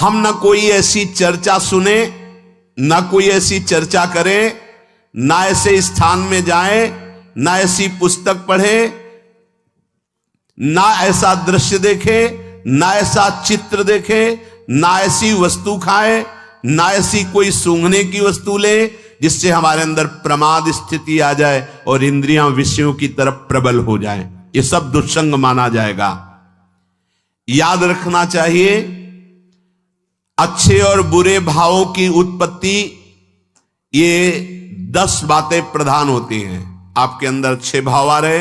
हम ना कोई ऐसी चर्चा सुने, ना कोई ऐसी चर्चा करें, ना ऐसे स्थान में जाएं, ना ऐसी पुस्तक पढ़े, ना ऐसा दृश्य देखे, ना ऐसा चित्र देखे, ना ऐसी वस्तु खाए, ना ऐसी कोई सूंघने की वस्तु ले जिससे हमारे अंदर प्रमाद स्थिति आ जाए और इंद्रियां विषयों की तरफ प्रबल हो जाएं। ये सब दुस्संग माना जाएगा। याद रखना चाहिए, अच्छे और बुरे भावों की उत्पत्ति, ये 10 बातें प्रधान होती हैं। आपके अंदर अच्छे भाव आ रहे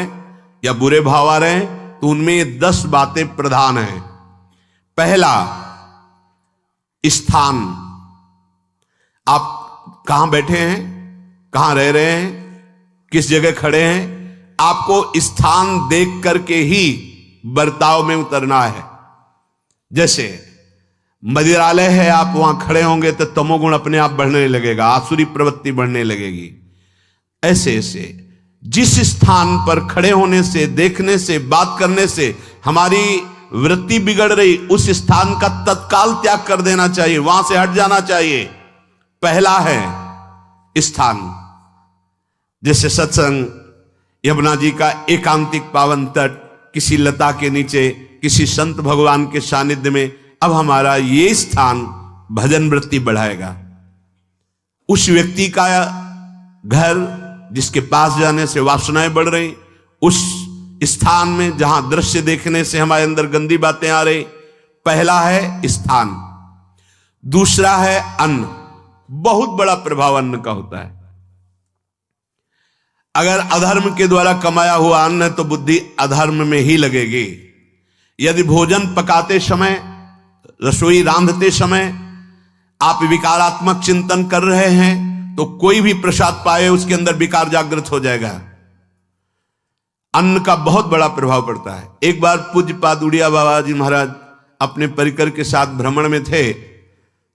या बुरे भाव आ रहे तो उनमें ये 10 बातें प्रधान हैं। पहला, स्थान। आप कहां बैठे हैं, कहां रह रहे हैं, किस जगह खड़े हैं, आपको स्थान देख करके ही बर्ताव में उतरना है। जैसे मदिरालय है, आप वहां खड़े होंगे तो तमोगुण अपने आप बढ़ने लगेगा, आसुरी प्रवृत्ति बढ़ने लगेगी। ऐसे ऐसे जिस स्थान पर खड़े होने से, देखने से, बात करने से हमारी वृत्ति बिगड़ रही, उस स्थान का तत्काल त्याग कर देना चाहिए, वहां से हट जाना चाहिए। पहला है स्थान। जैसे सत्संग, यमुना जी का एकांतिक पावन तट, किसी लता के नीचे, किसी संत भगवान के सानिध्य में, अब हमारा ये स्थान भजन वृत्ति बढ़ाएगा। उस व्यक्ति का घर जिसके पास जाने से वासनाएं बढ़ रही, उस स्थान में जहां दृश्य देखने से हमारे अंदर गंदी बातें आ रही, पहला है स्थान। दूसरा है अन्न। बहुत बड़ा प्रभाव अन्न का होता है। अगर अधर्म के द्वारा कमाया हुआ अन्न है तो बुद्धि अधर्म में ही लगेगी। यदि भोजन पकाते समय, रसोई रांधते समय आप विकारात्मक चिंतन कर रहे हैं तो कोई भी प्रसाद पाए उसके अंदर विकार जागृत हो जाएगा। अन्न का बहुत बड़ा प्रभाव पड़ता है। एक बार पूज्य पाद उड़िया बाबा जी महाराज अपने परिकर के साथ भ्रमण में थे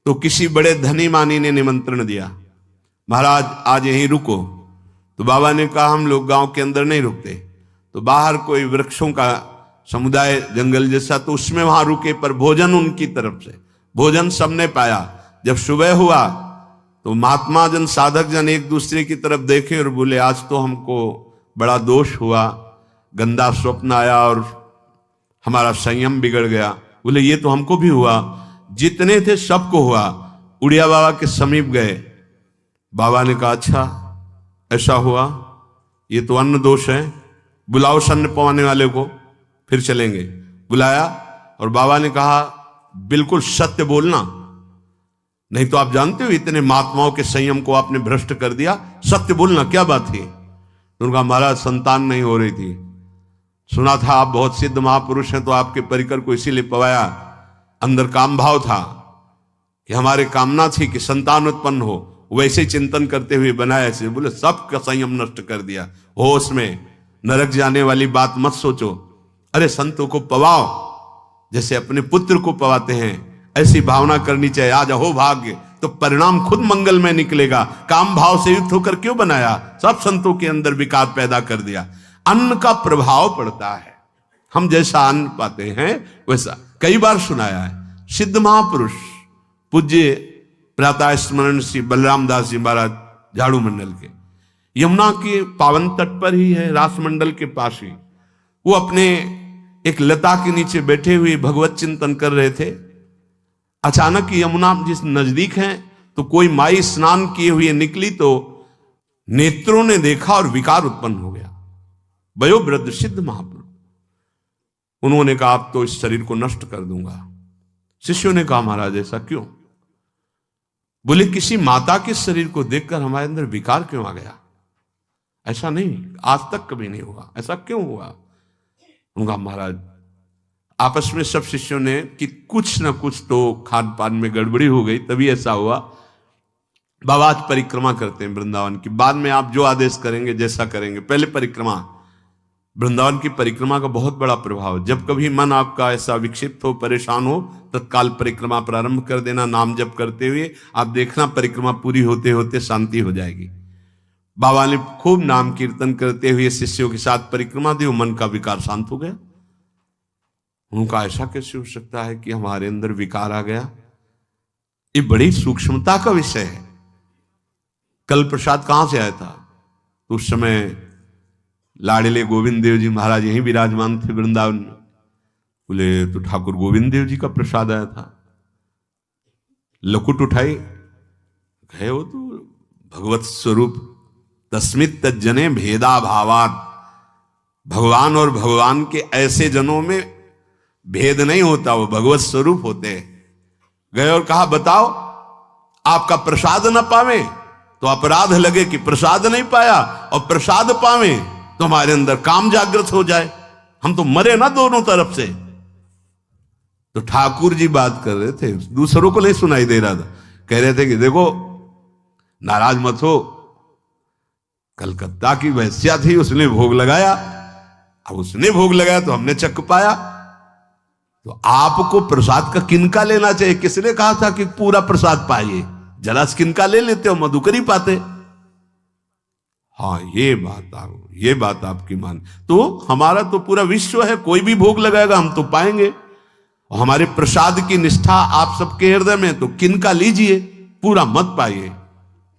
तो किसी बड़े धनी मानी ने निमंत्रण दिया, महाराज आज यहीं रुको। तो बाबा ने कहा हम लोग गांव के अंदर नहीं रुकते, तो बाहर कोई वृक्षों का समुदाय, जंगल जैसा, तो उसमें वहां रुके, पर भोजन उनकी तरफ से, भोजन सबने पाया। जब सुबह हुआ तो महात्मा जन, साधक जन एक दूसरे की तरफ देखे और बोले आज तो हमको बड़ा दोष हुआ, गंदा स्वप्न आया और हमारा संयम बिगड़ गया। बोले ये तो हमको भी हुआ, जितने थे सबको हुआ। उड़िया बाबा के समीप गए, बाबा ने कहा अच्छा ऐसा हुआ, ये तो अन्न दोष है, बुलाओ सन्न पवाने वाले को, फिर चलेंगे। बुलाया और बाबा ने कहा बिल्कुल सत्य बोलना, नहीं तो आप जानते हो इतने महात्माओं के संयम को आपने भ्रष्ट कर दिया, सत्य बोलना क्या बात थी। उनका महाराज संतान नहीं हो रही थी, सुना था आप बहुत सिद्ध महापुरुष हैं तो आपके परिकर को इसीलिए पवाया, अंदर काम भाव था कि हमारे कामना थी कि संतान उत्पन्न हो, वैसे चिंतन करते हुए बनाया ऐसे। बोले सबका संयम नष्ट कर दिया, होश में, नरक जाने वाली बात मत सोचो। अरे संतों को पवाओ जैसे अपने पुत्र को पवाते हैं, ऐसी भावना करनी चाहिए। आज हो भाग्य तो परिणाम खुद मंगल में निकलेगा। काम भाव से युक्त होकर क्यों बनाया, सब संतों के अंदर विकार पैदा कर दिया। अन्न का प्रभाव पड़ता है, हम जैसा अन्न पाते हैं वैसा। कई बार सुनाया है, सिद्ध महापुरुष पूज्य प्रातः स्मरण श्री बलराम दास जी महाराज झाड़ू मंडल के, यमुना के पावन तट पर ही है, रास मंडल के पास ही, वो अपने एक लता के नीचे बैठे हुए भगवत चिंतन कर रहे थे। अचानक यमुना जिस नजदीक है तो कोई माई स्नान किए हुए निकली तो नेत्रों ने देखा और विकार उत्पन्न हो गया। वयोवृद्ध सिद्ध महापुरुष, उन्होंने कहा आप तो इस शरीर को नष्ट कर दूंगा। शिष्यों ने कहा महाराज ऐसा क्यों? बोले किसी माता के शरीर को देखकर हमारे अंदर विकार क्यों आ गया? ऐसा नहीं, आज तक कभी नहीं हुआ, ऐसा क्यों हुआ? उनका महाराज आपस में सब शिष्यों ने कि कुछ ना कुछ तो खान पान में गड़बड़ी हो गई तभी ऐसा हुआ। बाबा आज परिक्रमा करते हैं वृंदावन की, बाद में आप जो आदेश करेंगे जैसा करेंगे, पहले परिक्रमा। वृंदावन की परिक्रमा का बहुत बड़ा प्रभाव, जब कभी मन आपका ऐसा विक्षिप्त हो, परेशान हो, तत्काल परिक्रमा प्रारंभ कर देना, नाम जप करते हुए। आप देखना परिक्रमा पूरी होते होते शांति हो जाएगी। बाबा ने खूब नाम कीर्तन करते हुए शिष्यों के साथ परिक्रमा दी, मन का विकार शांत हो गया। उनका ऐसा कैसे हो सकता है कि हमारे अंदर विकार आ गया? ये बड़ी सूक्ष्मता का विषय है। कल प्रसाद कहां से आया था? तो उस समय लाडले गोविंद देव जी महाराज यहीं विराजमान थे वृंदावन में। बोले तो ठाकुर गोविंद देव जी का प्रसाद आया था। लकुट उठाई, कहे वो तो भगवत स्वरूप तस्मित तज्जने भेदा भावात, भगवान और भगवान के ऐसे जनों में भेद नहीं होता, वो भगवत स्वरूप होते हैं। गए और कहा बताओ आपका प्रसाद न पावे तो अपराध लगे कि प्रसाद नहीं पाया, और प्रसाद पावे तो हमारे अंदर काम जागृत हो जाए, हम तो मरे ना दोनों तरफ से। तो ठाकुर जी बात कर रहे थे, दूसरों को नहीं सुनाई दे रहा था। कह रहे थे कि देखो नाराज मत हो, कलकत्ता की वैश्या थी, उसने भोग लगाया, अब उसने भोग लगाया तो हमने चख पाया, तो आपको प्रसाद का किनका लेना चाहिए? किसने कहा था कि पूरा प्रसाद पाइए? जरा किनका ले लेते हो, मधुकरी पाते। हाँ ये बात आपकी मान, तो हमारा तो पूरा विश्व है, कोई भी भोग लगाएगा हम तो पाएंगे, और हमारे प्रसाद की निष्ठा आप सबके हृदय में, तो किनका लीजिए, पूरा मत पाइए।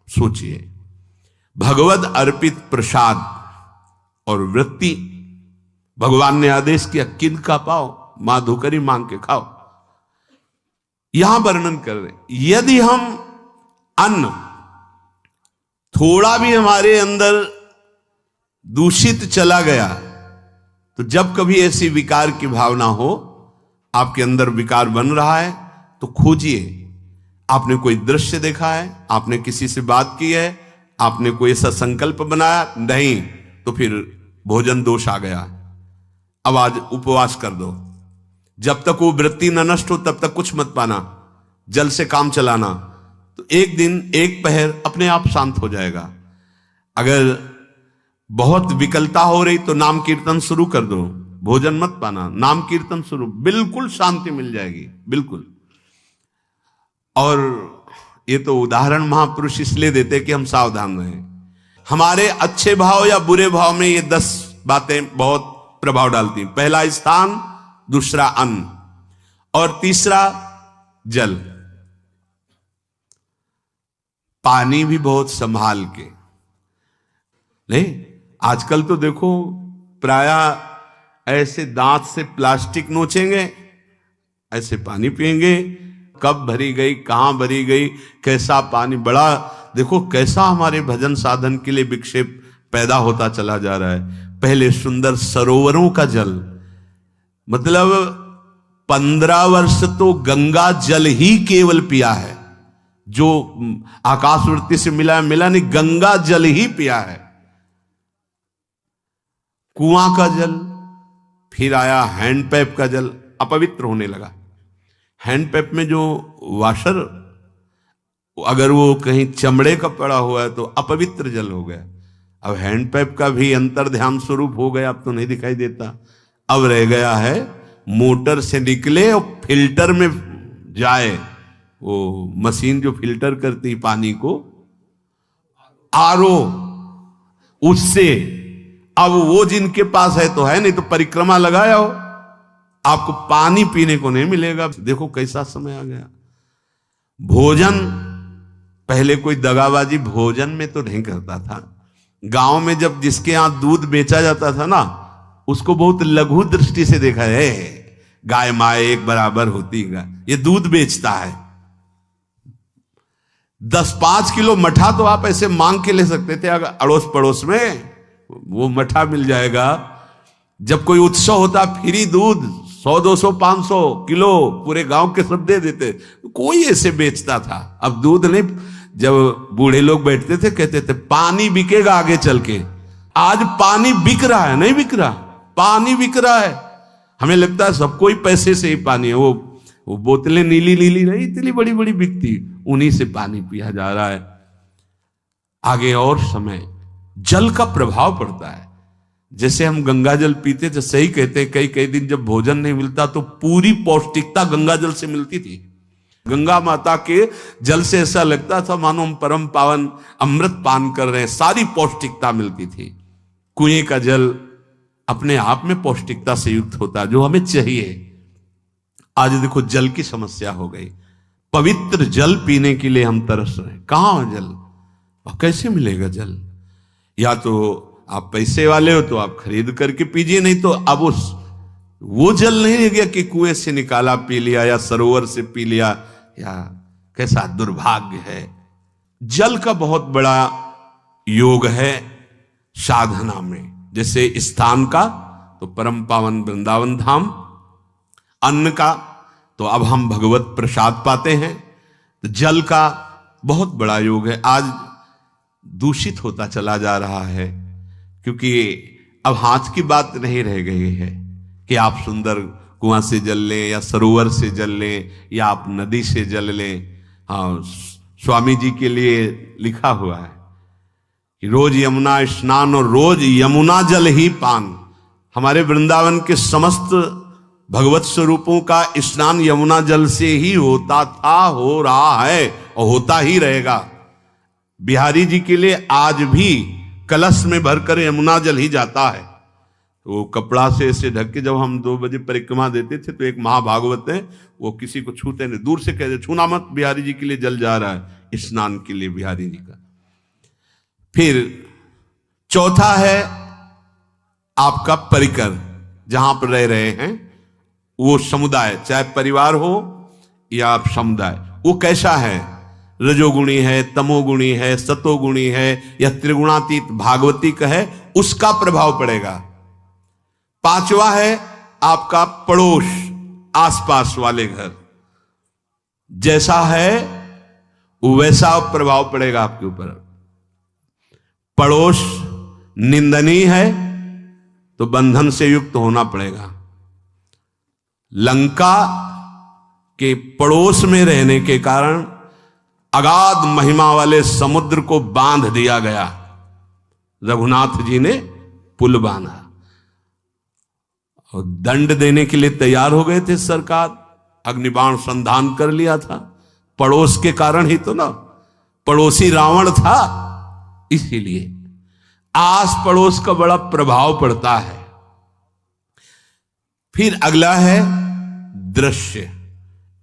सोचिए, भगवद अर्पित प्रसाद और वृत्ति, भगवान ने आदेश किया किनका पाओ, माधुकरी मांग के खाओ। यहां वर्णन कर रहे, यदि हम अन्न थोड़ा भी हमारे अंदर दूषित चला गया, तो जब कभी ऐसी विकार की भावना हो, आपके अंदर विकार बन रहा है, तो खोजिए। आपने कोई दृश्य देखा है, आपने किसी से बात की है, आपने कोई ऐसा संकल्प बनाया, नहीं तो फिर भोजन दोष आ गया, अब आज उपवास कर दो। जब तक वो वृत्ति न नष्ट हो तब तक कुछ मत पाना, जल से काम चलाना, तो एक दिन एक पहर अपने आप शांत हो जाएगा। अगर बहुत विकलता हो रही तो नाम कीर्तन शुरू कर दो, भोजन मत पाना, नाम कीर्तन शुरू, बिल्कुल शांति मिल जाएगी, बिल्कुल। और ये तो उदाहरण महापुरुष इसलिए देते कि हम सावधान रहें। हमारे अच्छे भाव या बुरे भाव में ये 10 बातें बहुत प्रभाव डालती हैं। पहला स्थान, दूसरा अन्न, और तीसरा जल। पानी भी बहुत संभाल के नहीं, आजकल तो देखो प्रायः ऐसे दांत से प्लास्टिक नोचेंगे, ऐसे पानी पिएंगे, कब भरी गई, कहां भरी गई, कैसा पानी, बड़ा देखो कैसा हमारे भजन साधन के लिए विक्षेप पैदा होता चला जा रहा है। पहले सुंदर सरोवरों का जल, मतलब 15 वर्ष तो गंगा जल ही केवल पिया है, जो आकाशवृत्ति से मिला नहीं, गंगा जल ही पिया है। कुआं का जल, फिर आया हैंडपैप का जल, अपवित्र होने लगा। हैंडपैप में जो वाशर, अगर वो कहीं चमड़े का पड़ा हुआ है तो अपवित्र जल हो गया। अब हैंडपैप का भी अंतर ध्यान स्वरूप हो गया, अब तो नहीं दिखाई देता। अब रह गया है मोटर से निकले और फिल्टर में जाए, वो मशीन जो फिल्टर करती पानी को, आरओ, उससे। अब वो जिनके पास है तो है, नहीं तो परिक्रमा लगाया हो, आपको पानी पीने को नहीं मिलेगा। देखो कैसा समय आ गया। भोजन, पहले कोई दगाबाजी भोजन में तो नहीं करता था। गांव में जब जिसके यहां दूध बेचा जाता था ना, उसको बहुत लघु दृष्टि से देखा है, गाय माए एक बराबर होती है, ये दूध बेचता है। 10-5 किलो मठा तो आप ऐसे मांग के ले सकते थे, अगर अड़ोस पड़ोस में वो मठा मिल जाएगा। जब कोई उत्सव होता, फ्री दूध 100, 200, 500 किलो पूरे गांव के सब दे देते, कोई ऐसे बेचता था। अब दूध नहीं, जब बूढ़े लोग बैठते थे कहते थे पानी बिकेगा आगे चल के। आज पानी बिक रहा है, नहीं बिक रहा, पानी बिक रहा है। हमें लगता है सबको ही पैसे से ही पानी है, वो बोतलें नीली नीली नहीं, इतनी बड़ी बड़ी बिकती, उन्हीं से पानी पिया जा रहा है। आगे और समय जल का प्रभाव पड़ता है। जैसे हम गंगा जल पीते थे, सही कहते हैं, कई दिन जब भोजन नहीं मिलता तो पूरी पौष्टिकता गंगा जल से मिलती थी। गंगा माता के जल से ऐसा लगता था मानो हम परम पावन अमृत पान कर रहे हैं, सारी पौष्टिकता मिलती थी। कुएं का जल अपने आप में पौष्टिकता से युक्त होता, जो हमें चाहिए। आज देखो जल की समस्या हो गई। पवित्र जल पीने के लिए हम तरस रहे हैं। कहाँ है जल और कैसे मिलेगा जल? या तो आप पैसे वाले हो तो आप खरीद करके पीजिए, नहीं तो अब वो जल नहीं रह गया कि कुएं से निकाला पी लिया या सरोवर से पी लिया। या कैसा दुर्भाग्य है। जल का बहुत बड़ा योग है साधना में। जैसे स्थान का तो परम पावन वृंदावन धाम, अन्न का तो अब हम भगवत प्रसाद पाते हैं, तो जल का बहुत बड़ा योग है। आज दूषित होता चला जा रहा है क्योंकि अब हाथ की बात नहीं रह गई है कि आप सुंदर कुआं से जल लें या सरोवर से जल लें या आप नदी से जल लें। हाँ, स्वामी जी के लिए लिखा हुआ है कि रोज यमुना स्नान और रोज यमुना जल ही पान। हमारे वृंदावन के समस्त भगवत स्वरूपों का स्नान यमुना जल से ही होता था, हो रहा है और होता ही रहेगा। बिहारी जी के लिए आज भी कलश में भरकर यमुना जल ही जाता है। वो कपड़ा से ऐसे ढक के जब हम 2 बजे परिक्रमा देते थे तो एक महाभागवत है, वो किसी को छूते नहीं, दूर से कहते छूना मत, बिहारी जी के लिए जल जा रहा है स्नान के लिए बिहारी जी का। फिर चौथा है आपका परिकर, जहां पर रह रहे हैं वो समुदाय, चाहे परिवार हो या आप समुदाय, वो कैसा है? रजोगुणी है, तमोगुणी है, सतोगुणी है या त्रिगुणातीत भागवतिक है, उसका प्रभाव पड़ेगा। पांचवा है आपका पड़ोस, आसपास वाले घर, जैसा है वैसा प्रभाव पड़ेगा आपके ऊपर। पड़ोस निंदनीय है तो बंधन से युक्त होना पड़ेगा। लंका के पड़ोस में रहने के कारण अगाध महिमा वाले समुद्र को बांध दिया गया। रघुनाथ जी ने पुल बांधा और दंड देने के लिए तैयार हो गए थे सरकार, अग्निबाण संधान कर लिया था। पड़ोस के कारण ही तो ना, पड़ोसी रावण था, इसीलिए आस पड़ोस का बड़ा प्रभाव पड़ता है। फिर अगला है दृश्य,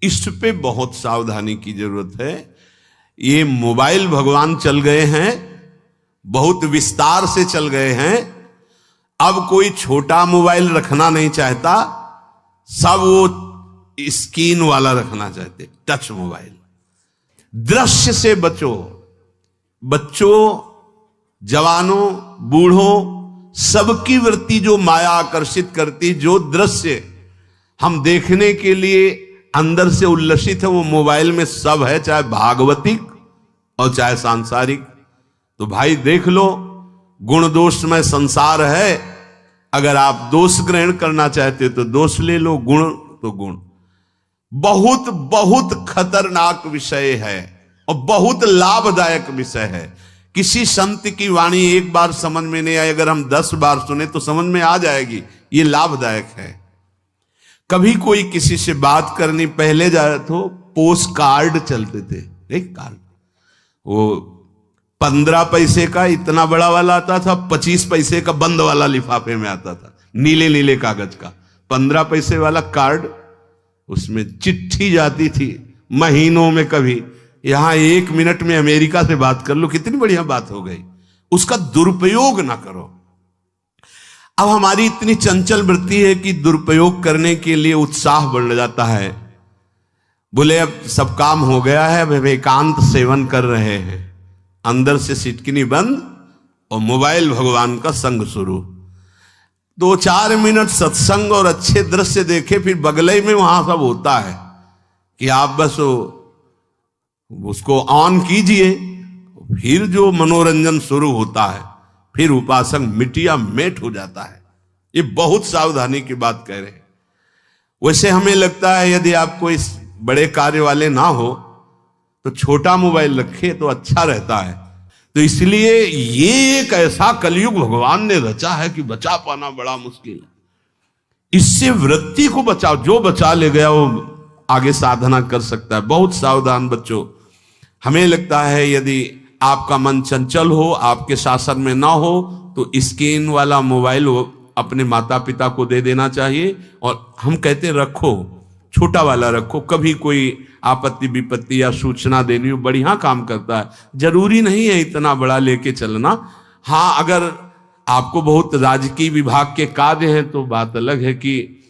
इस पे बहुत सावधानी की जरूरत है। ये मोबाइल भगवान चल गए हैं, बहुत विस्तार से चल गए हैं। अब कोई छोटा मोबाइल रखना नहीं चाहता, सब वो स्क्रीन वाला रखना चाहते, टच मोबाइल। दृश्य से बचो, बच्चों, जवानों, बूढ़ों, सबकी वृत्ति जो माया आकर्षित करती, जो दृश्य हम देखने के लिए अंदर से उल्लसित है, वो मोबाइल में सब है, चाहे भागवतिक और चाहे सांसारिक। तो भाई देख लो, गुण दोष में संसार है। अगर आप दोष ग्रहण करना चाहते तो दोष ले लो, गुण तो गुण। बहुत बहुत खतरनाक विषय है और बहुत लाभदायक विषय है। किसी संत की वाणी एक बार समझ में नहीं आई, अगर हम 10 बार सुने तो समझ में आ जाएगी। ये लाभदायक है। कभी कोई किसी से बात करनी, पहले जाए तो पोस्ट कार्ड चलते थे, एक कार्ड, वो 15 पैसे का इतना बड़ा वाला आता था, 25 पैसे का बंद वाला लिफाफे में आता था, नीले नीले कागज का 15 पैसे वाला कार्ड। उसमें चिट्ठी जाती थी महीनों में। कभी यहां 1 मिनट में अमेरिका से बात कर लो, कितनी बढ़िया बात हो गई। उसका दुरुपयोग ना करो। अब हमारी इतनी चंचल वृत्ति है कि दुरुपयोग करने के लिए उत्साह बढ़ जाता है। बोले अब सब काम हो गया है, अब एकांत सेवन कर रहे हैं, अंदर से सिटकिनी बंद और मोबाइल भगवान का संग शुरू। 2-4 मिनट सत्संग और अच्छे दृश्य देखे, फिर बगले में वहां सब होता है कि आप बस उसको ऑन कीजिए, फिर जो मनोरंजन शुरू होता है, फिर उपासक मिटिया मेट हो जाता है। ये बहुत सावधानी की बात कह रहे हैं। वैसे हमें लगता है यदि आप कोई बड़े कार्य वाले ना हो तो छोटा मोबाइल रखे तो अच्छा रहता है। तो इसलिए ये एक ऐसा कलयुग भगवान ने रचा है कि बचा पाना बड़ा मुश्किल है। इससे वृत्ति को बचाओ, जो बचा ले गया वो आगे साधना कर सकता है। बहुत सावधान बच्चों। हमें लगता है यदि आपका मन चंचल हो, आपके शासन में ना हो, तो स्क्रीन वाला मोबाइल अपने माता पिता को दे देना चाहिए। और हम कहते रखो, छोटा वाला रखो। कभी कोई आपत्ति विपत्ति या सूचना देनी हो, बढ़िया काम करता है। जरूरी नहीं है इतना बड़ा लेके चलना। हाँ, अगर आपको बहुत राजकीय विभाग के कार्य हैं तो बात अलग है कि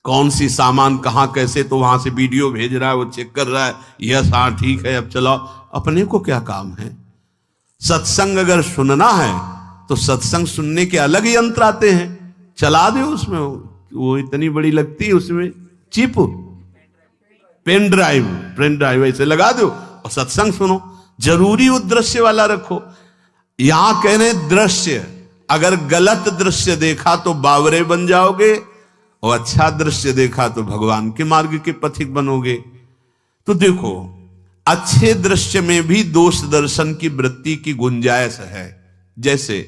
कौन सी सामान कहाँ कैसे, तो वहां से वीडियो भेज रहा है, वो चेक कर रहा है, यस हाँ ठीक है अब चलाओ। अपने को क्या काम है? सत्संग अगर सुनना है तो सत्संग सुनने के अलग यंत्र आते हैं, चला दो उसमें। वो इतनी बड़ी लगती है, उसमें चिप, पेन ड्राइव ऐसे लगा दो और सत्संग सुनो। जरूरी वो दृश्य वाला रखो। यहां कह रहे दृश्य, अगर गलत दृश्य देखा तो बावरे बन जाओगे, और अच्छा दृश्य देखा तो भगवान के मार्ग के पथिक बनोगे। तो देखो, अच्छे दृश्य में भी दोष दर्शन की वृत्ति की गुंजाइश है। जैसे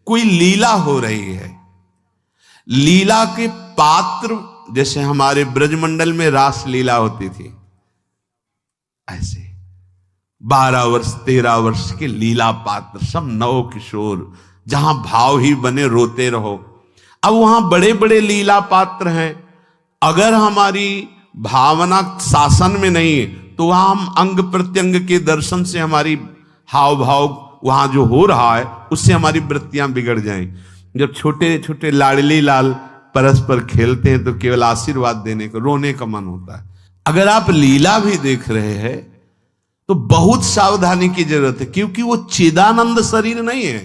कोई लीला हो रही है, लीला के पात्र, जैसे हमारे ब्रजमंडल में रास लीला होती थी, ऐसे 12 वर्ष 13 वर्ष के लीला पात्र, सब नव किशोर, जहां भाव ही बने रोते रहो। अब वहां बड़े बड़े लीला पात्र हैं, अगर हमारी भावना शासन में नहीं है तो वहां हम अंग प्रत्यंग के दर्शन से हमारी हाव भाव वहां जो हो रहा है उससे हमारी वृत्तियां बिगड़ जाएं। जब छोटे छोटे लाडली लाल परस्पर खेलते हैं तो केवल आशीर्वाद देने को, रोने का मन होता है। अगर आप लीला भी देख रहे हैं तो बहुत सावधानी की जरूरत है, क्योंकि वो चिदानंद शरीर नहीं है,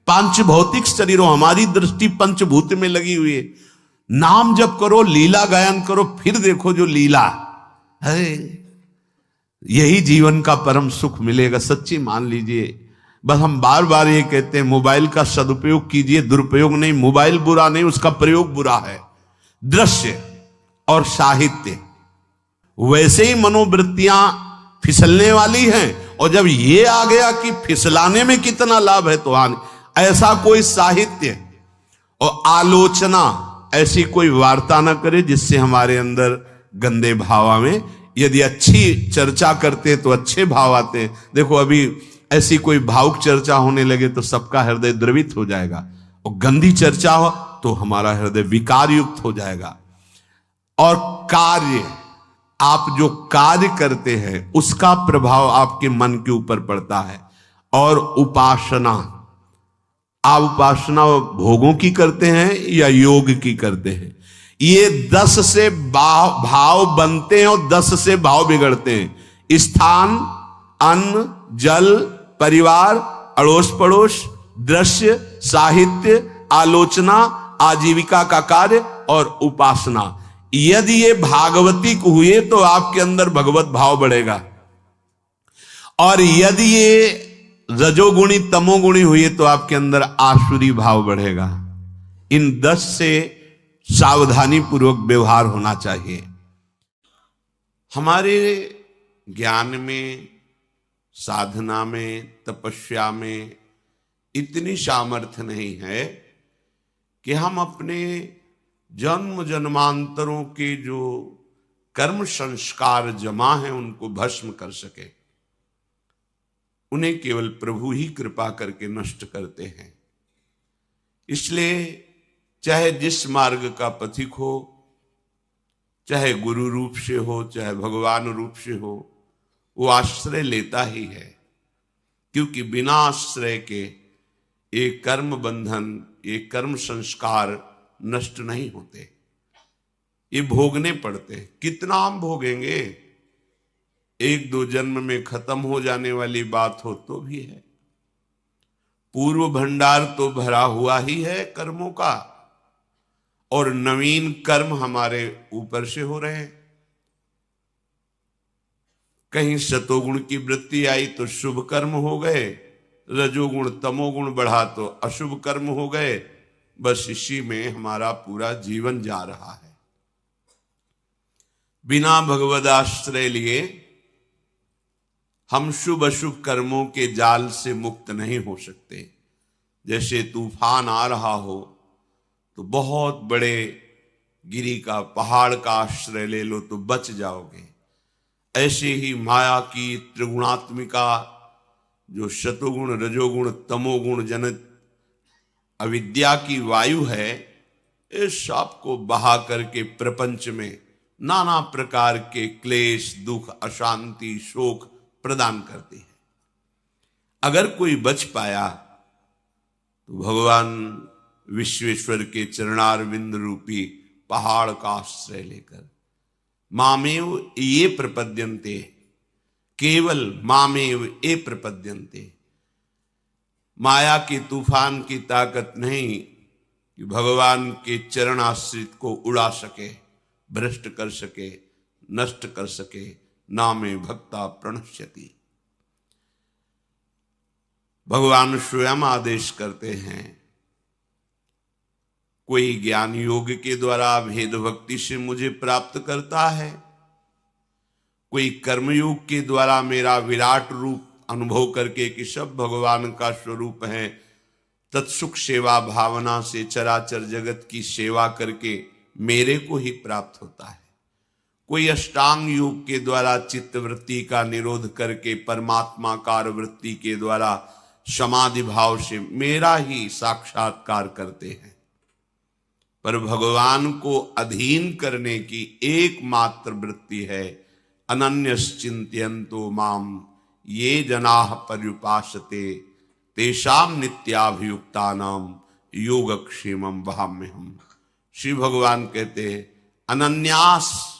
पांच भौतिक शरीरों, हमारी दृष्टि पंचभूत में लगी हुई है। नाम जप करो, लीला गायन करो, फिर देखो जो लीला है, यही जीवन का परम सुख मिलेगा। सच्ची मान लीजिए। बस हम बार बार ये कहते हैं, मोबाइल का सदुपयोग कीजिए, दुरुपयोग नहीं। मोबाइल बुरा नहीं, उसका प्रयोग बुरा है। दृश्य और साहित्य, वैसे ही मनोवृत्तियां फिसलने वाली हैं, और जब ये आ गया कि फिसलाने में कितना लाभ है तो हानि। ऐसा कोई साहित्य और आलोचना, ऐसी कोई वार्ता ना करे जिससे हमारे अंदर गंदे भाव आवे। यदि अच्छी चर्चा करते हैं तो अच्छे भाव आते हैं। देखो, अभी ऐसी कोई भावुक चर्चा होने लगे तो सबका हृदय द्रवित हो जाएगा, और गंदी चर्चा हो तो हमारा हृदय विकार युक्त हो जाएगा। और कार्य, आप जो कार्य करते हैं उसका प्रभाव आपके मन के ऊपर पड़ता है। और उपासना, आप उपासना भोगों की करते हैं या योग की करते हैं? ये 10 से भाव बनते हैं और 10 से भाव बिगड़ते हैं। स्थान, अन्न, जल, परिवार, अड़ोस पड़ोस, दृश्य, साहित्य, आलोचना, आजीविका का कार्य और उपासना। यदि ये भागवतिक हुए तो आपके अंदर भगवत भाव बढ़ेगा, और यदि ये रजोगुणी तमोगुणी हुई तो आपके अंदर आसुरी भाव बढ़ेगा। इन 10 से सावधानी पूर्वक व्यवहार होना चाहिए। हमारे ज्ञान में, साधना में, तपस्या में इतनी सामर्थ्य नहीं है कि हम अपने जन्म जन्मांतरों के जो कर्म संस्कार जमा हैं उनको भस्म कर सके। उन्हें केवल प्रभु ही कृपा करके नष्ट करते हैं। इसलिए चाहे जिस मार्ग का पथिक हो, चाहे गुरु रूप से हो, चाहे भगवान रूप से हो, वो आश्रय लेता ही है। क्योंकि बिना आश्रय के ये कर्म बंधन, ये कर्म संस्कार नष्ट नहीं होते, ये भोगने पड़ते हैं। कितना हम भोगेंगे? 1-2 जन्म में खत्म हो जाने वाली बात हो तो भी है। पूर्व भंडार तो भरा हुआ ही है कर्मों का, और नवीन कर्म हमारे ऊपर से हो रहे हैं। कहीं सतोगुण की वृत्ति आई तो शुभ कर्म हो गए, रजोगुण तमोगुण बढ़ा तो अशुभ कर्म हो गए। बस इसी में हमारा पूरा जीवन जा रहा है। बिना भगवद आश्रय लिए हम शुभ अशुभ कर्मों के जाल से मुक्त नहीं हो सकते। जैसे तूफान आ रहा हो तो बहुत बड़े गिरी का, पहाड़ का आश्रय ले लो तो बच जाओगे। ऐसे ही माया की त्रिगुणात्मिका, जो शतुगुण रजोगुण तमोगुण जनित अविद्या की वायु है, इस सब को बहा करके प्रपंच में नाना प्रकार के क्लेश, दुख, अशांति, शोक प्रदान करती है। अगर कोई बच पाया तो भगवान विश्वेश्वर के चरणारविंद रूपी पहाड़ का आश्रय लेकर मामेव ये प्रपद्यन्ते, केवल मामेव ये प्रपद्यन्ते, माया के तूफान की ताकत नहीं कि भगवान के चरण आश्रित को उड़ा सके, भ्रष्ट कर सके, नष्ट कर सके। नामे भक्ता प्रणश्यति। भगवान स्वयं आदेश करते हैं, कोई ज्ञान योग के द्वारा भेद भक्ति से मुझे प्राप्त करता है, कोई कर्मयोग के द्वारा मेरा विराट रूप अनुभव करके कि सब भगवान का स्वरूप है, तत्सुख सेवा भावना से चराचर जगत की सेवा करके मेरे को ही प्राप्त होता है। कोई अष्टांग योग के द्वारा चित्त वृत्ति का निरोध करके परमात्माकार वृत्ति के द्वारा समाधि भाव से मेरा ही साक्षात्कार करते हैं। पर भगवान को अधीन करने की एकमात्र वृत्ति है, अनन्यश्चिन्तयन्तो माम ये जनाः पर्युपासते तेषाम नित्याभियुक्तानाम योगक्षेमं वहाम्यहम्। श्री भगवान कहते हैं, अनन्यास,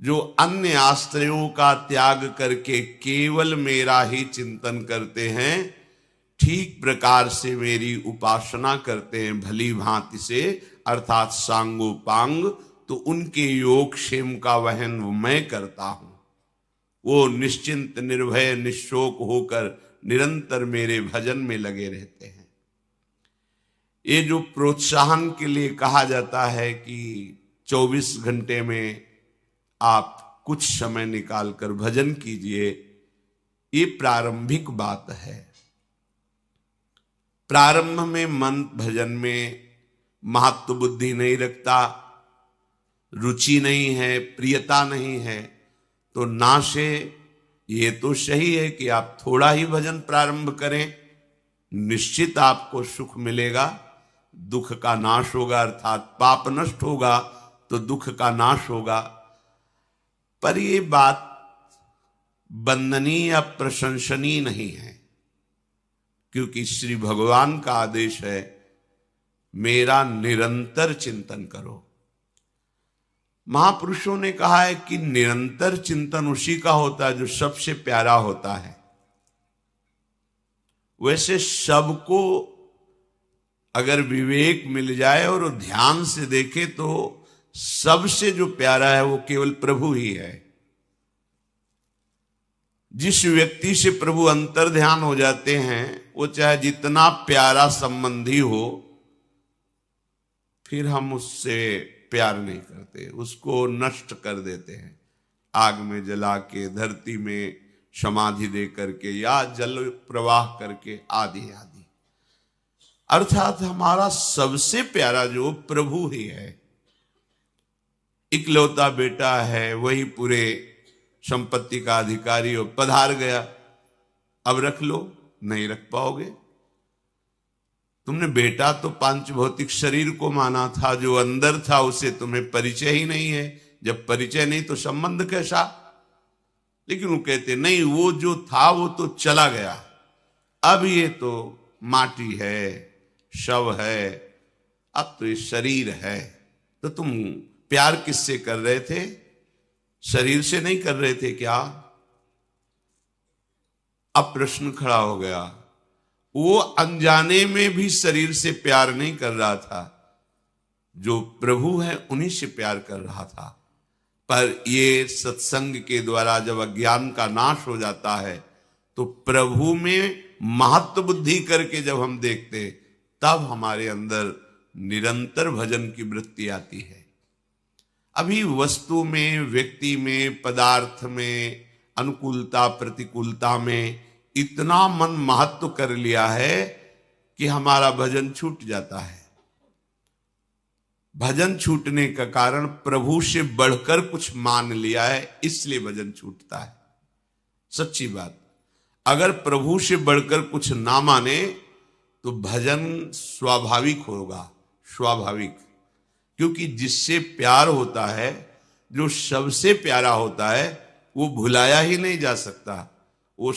जो अन्य आश्रयों का त्याग करके केवल मेरा ही चिंतन करते हैं, ठीक प्रकार से मेरी उपासना करते हैं भली भांति से, अर्थात सांगोपांग, तो उनके योग क्षेम का वहन मैं करता हूं। वो निश्चिंत निर्भय निशोक होकर निरंतर मेरे भजन में लगे रहते हैं। ये जो प्रोत्साहन के लिए कहा जाता है कि 24 घंटे में आप कुछ समय निकालकर भजन कीजिए, ये प्रारंभिक बात है। प्रारंभ में मन भजन में महत्व बुद्धि नहीं रखता, रुचि नहीं है, प्रियता नहीं है, तो ना से ये तो सही है कि आप थोड़ा ही भजन प्रारंभ करें, निश्चित आपको सुख मिलेगा, दुख का नाश होगा, अर्थात पाप नष्ट होगा तो दुख का नाश होगा। पर ये बात वंदनीय या प्रशंसनीय नहीं है, क्योंकि श्री भगवान का आदेश है, मेरा निरंतर चिंतन करो। महापुरुषों ने कहा है कि निरंतर चिंतन उसी का होता है जो सबसे प्यारा होता है। वैसे सबको अगर विवेक मिल जाए और ध्यान से देखे तो सबसे जो प्यारा है वो केवल प्रभु ही है। जिस व्यक्ति से प्रभु अंतर ध्यान हो जाते हैं, वो चाहे जितना प्यारा संबंधी हो, फिर हम उससे प्यार नहीं करते, उसको नष्ट कर देते हैं, आग में जला के, धरती में समाधि दे करके, या जल प्रवाह करके, आदि आदि। अर्थात हमारा सबसे प्यारा जो प्रभु ही है, इकलौता बेटा है, वही पूरे संपत्ति का अधिकारी हो, पधार गया, अब रख लो, नहीं रख पाओगे। तुमने बेटा तो पांच भौतिक शरीर को माना था, जो अंदर था उसे तुम्हें परिचय ही नहीं है। जब परिचय नहीं तो संबंध कैसा? लेकिन वो कहते नहीं, वो जो था वो तो चला गया, अब ये तो माटी है, शव है, अब तो ये शरीर है। तो तुम प्यार किससे कर रहे थे? शरीर से नहीं कर रहे थे क्या? अब प्रश्न खड़ा हो गया। वो अनजाने में भी शरीर से प्यार नहीं कर रहा था, जो प्रभु है उन्हीं से प्यार कर रहा था। पर ये सत्संग के द्वारा जब अज्ञान का नाश हो जाता है, तो प्रभु में महत्व बुद्धि करके जब हम देखते, तब हमारे अंदर निरंतर भजन की वृत्ति आती है। अभी वस्तु में, व्यक्ति में, पदार्थ में, अनुकूलता प्रतिकूलता में इतना मन महत्व कर लिया है कि हमारा भजन छूट जाता है। भजन छूटने का कारण प्रभु से बढ़कर कुछ मान लिया है, इसलिए भजन छूटता है। सच्ची बात, अगर प्रभु से बढ़कर कुछ ना माने तो भजन स्वाभाविक होगा, स्वाभाविक। क्योंकि जिससे प्यार होता है जो सबसे प्यारा होता है वो भुलाया ही नहीं जा सकता। वो